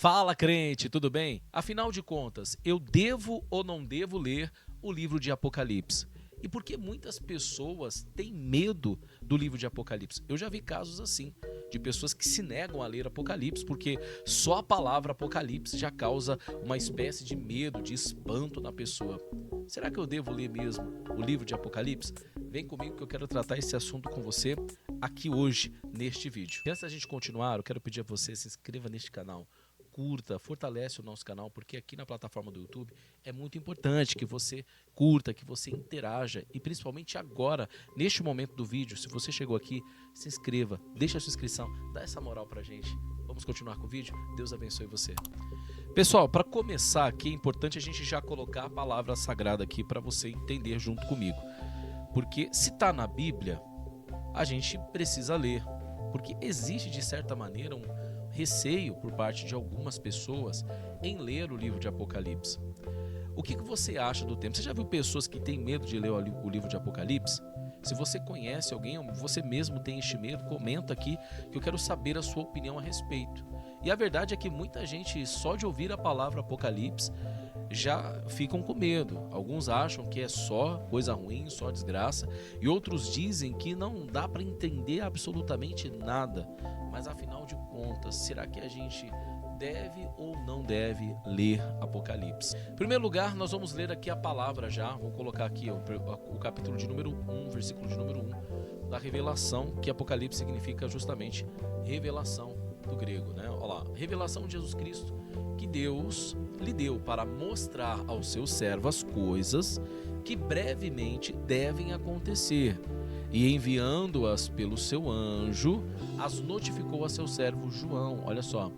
Fala, crente, tudo bem? Afinal de contas, eu devo ou não devo ler o livro de Apocalipse? E por que muitas pessoas têm medo do livro de Apocalipse? Eu já vi casos assim, de pessoas que se negam a ler Apocalipse porque só a palavra Apocalipse já causa uma espécie de medo, de espanto na pessoa. Será que eu devo ler mesmo o livro de Apocalipse? Vem comigo que eu quero tratar esse assunto com você aqui hoje, neste vídeo. E antes da gente continuar, eu quero pedir a você se inscreva neste canal. Curta, fortalece o nosso canal, porque aqui na plataforma do YouTube é muito importante que você curta, que você interaja e principalmente agora, neste momento do vídeo, se você chegou aqui, se inscreva, deixa a sua inscrição, dá essa moral pra gente. Vamos continuar com o vídeo? Deus abençoe você. Pessoal, para começar aqui é importante a gente já colocar a palavra sagrada aqui para você entender junto comigo. Porque se está na Bíblia, a gente precisa ler, porque existe de certa maneira um receio por parte de algumas pessoas em ler o livro de Apocalipse. O que você acha do tema? Você já viu pessoas que têm medo de ler o livro de Apocalipse? Se você conhece alguém, ou você mesmo tem este medo, comenta aqui que eu quero saber a sua opinião a respeito. E a verdade é que muita gente, só de ouvir a palavra Apocalipse, já ficam com medo. Alguns acham que é só coisa ruim, só desgraça, e outros dizem que não dá para entender absolutamente nada. Mas afinal de contas, será que a gente deve ou não deve ler Apocalipse? Em primeiro lugar, nós vamos ler aqui a palavra já, vou colocar aqui o capítulo de número 1, versículo de número 1, da revelação, que Apocalipse significa justamente revelação do grego, né? Olha lá, revelação de Jesus Cristo, que Deus lhe deu para mostrar aos seus servos as coisas que brevemente devem acontecer. E enviando-as pelo seu anjo, as notificou a seu servo João, olha só,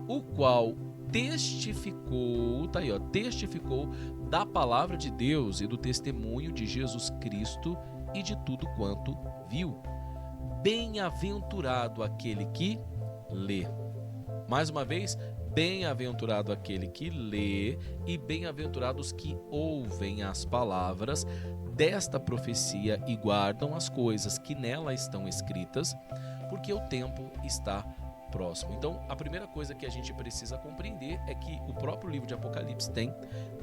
o qual testificou, tá aí, ó, testificou da palavra de Deus e do testemunho de Jesus Cristo e de tudo quanto viu. Bem-aventurado aquele que lê. Mais uma vez, bem-aventurado aquele que lê e bem-aventurados que ouvem as palavras desta profecia e guardam as coisas que nela estão escritas, porque o tempo está próximo. Então, a primeira coisa que a gente precisa compreender é que o próprio livro de Apocalipse tem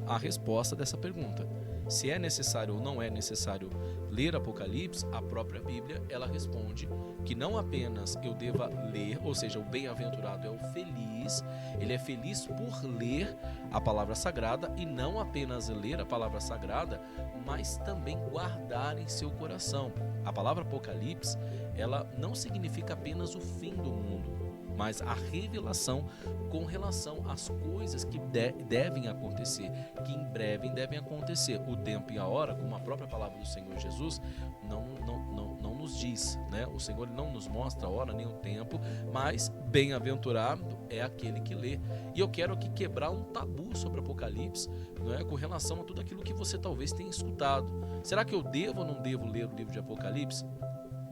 a resposta dessa pergunta. Se é necessário ou não é necessário ler Apocalipse, a própria Bíblia, ela responde que não apenas eu deva ler, ou seja, o bem-aventurado é o feliz, ele é feliz por ler a palavra sagrada e não apenas ler a palavra sagrada, mas também guardar em seu coração. A palavra Apocalipse, ela não significa apenas o fim do mundo, mas a revelação com relação às coisas que devem acontecer, que em breve devem acontecer. O tempo e a hora, como a própria palavra do Senhor Jesus não nos diz, né? O Senhor não nos mostra a hora nem o tempo, mas bem-aventurado é aquele que lê. E eu quero aqui quebrar um tabu sobre Apocalipse, não é? Com relação a tudo aquilo que você talvez tenha escutado. Será que eu devo ou não devo ler o livro de Apocalipse?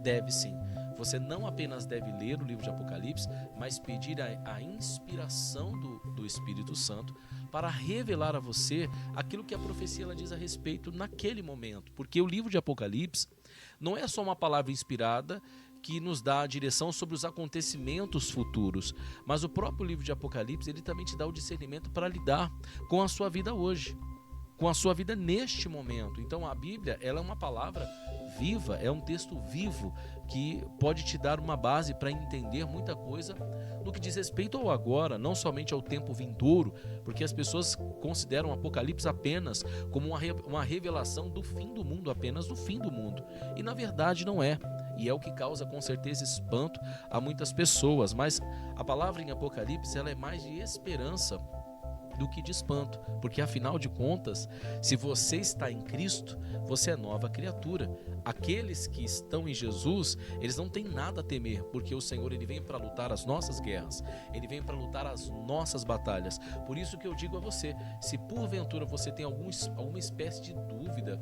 Deve sim. Você não apenas deve ler o livro de Apocalipse, mas pedir a inspiração do Espírito Santo para revelar a você aquilo que a profecia ela diz a respeito naquele momento. Porque o livro de Apocalipse não é só uma palavra inspirada que nos dá a direção sobre os acontecimentos futuros, mas o próprio livro de Apocalipse ele também te dá o discernimento para lidar com a sua vida hoje, com a sua vida neste momento. Então a Bíblia ela é uma palavra viva, é um texto vivo que pode te dar uma base para entender muita coisa no que diz respeito ao agora, não somente ao tempo vindouro, porque as pessoas consideram o Apocalipse apenas como uma revelação do fim do mundo, apenas do fim do mundo. E na verdade não é. E é o que causa com certeza espanto a muitas pessoas. Mas a palavra em Apocalipse ela é mais de esperança do que de espanto, porque afinal de contas, se você está em Cristo, você é nova criatura. Aqueles que estão em Jesus, eles não têm nada a temer, porque o Senhor ele vem para lutar as nossas guerras, ele vem para lutar as nossas batalhas. Por isso que eu digo a você, se porventura você tem alguma espécie de dúvida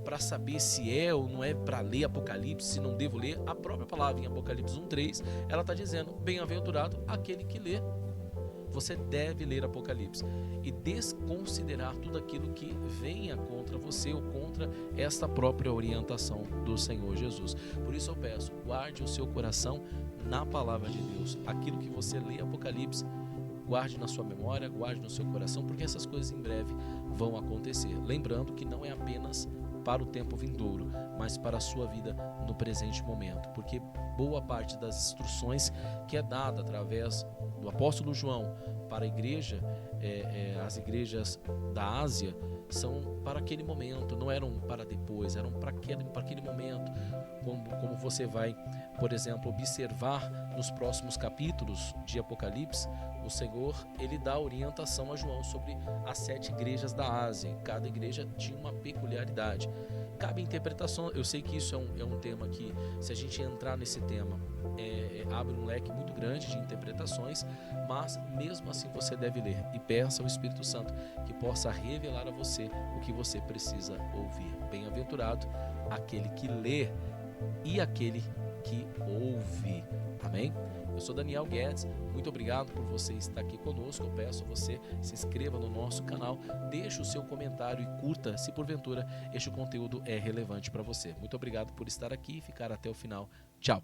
para saber se é ou não é para ler Apocalipse, se não devo ler, a própria palavra em Apocalipse 1:3, ela está dizendo, bem-aventurado aquele que lê. Você deve ler Apocalipse e desconsiderar tudo aquilo que venha contra você ou contra esta própria orientação do Senhor Jesus. Por isso eu peço, guarde o seu coração na palavra de Deus. Aquilo que você lê Apocalipse, guarde na sua memória, guarde no seu coração, porque essas coisas em breve vão acontecer. Lembrando que não é apenas para o tempo vindouro, mas para a sua vida no presente momento, porque boa parte das instruções que é dada através do apóstolo João para a igreja, as igrejas da Ásia, são para aquele momento, não eram para depois, eram para aquele momento. Como você vai, por exemplo, observar nos próximos capítulos de Apocalipse, o Senhor, ele dá orientação a João sobre as 7 igrejas da Ásia. Cada igreja tinha uma peculiaridade. Cabe interpretação. Eu sei que isso é um tema que, se a gente entrar nesse tema, abre um leque muito grande de interpretações, mas mesmo assim você deve ler e peça ao Espírito Santo que possa revelar a você o que você precisa ouvir. Bem-aventurado aquele que lê e aquele que ouve. Amém? Eu sou Daniel Guedes, muito obrigado por você estar aqui conosco. Eu peço a você, se inscreva no nosso canal, deixe o seu comentário e curta se porventura este conteúdo é relevante para você. Muito obrigado por estar aqui e ficar até o final. Tchau!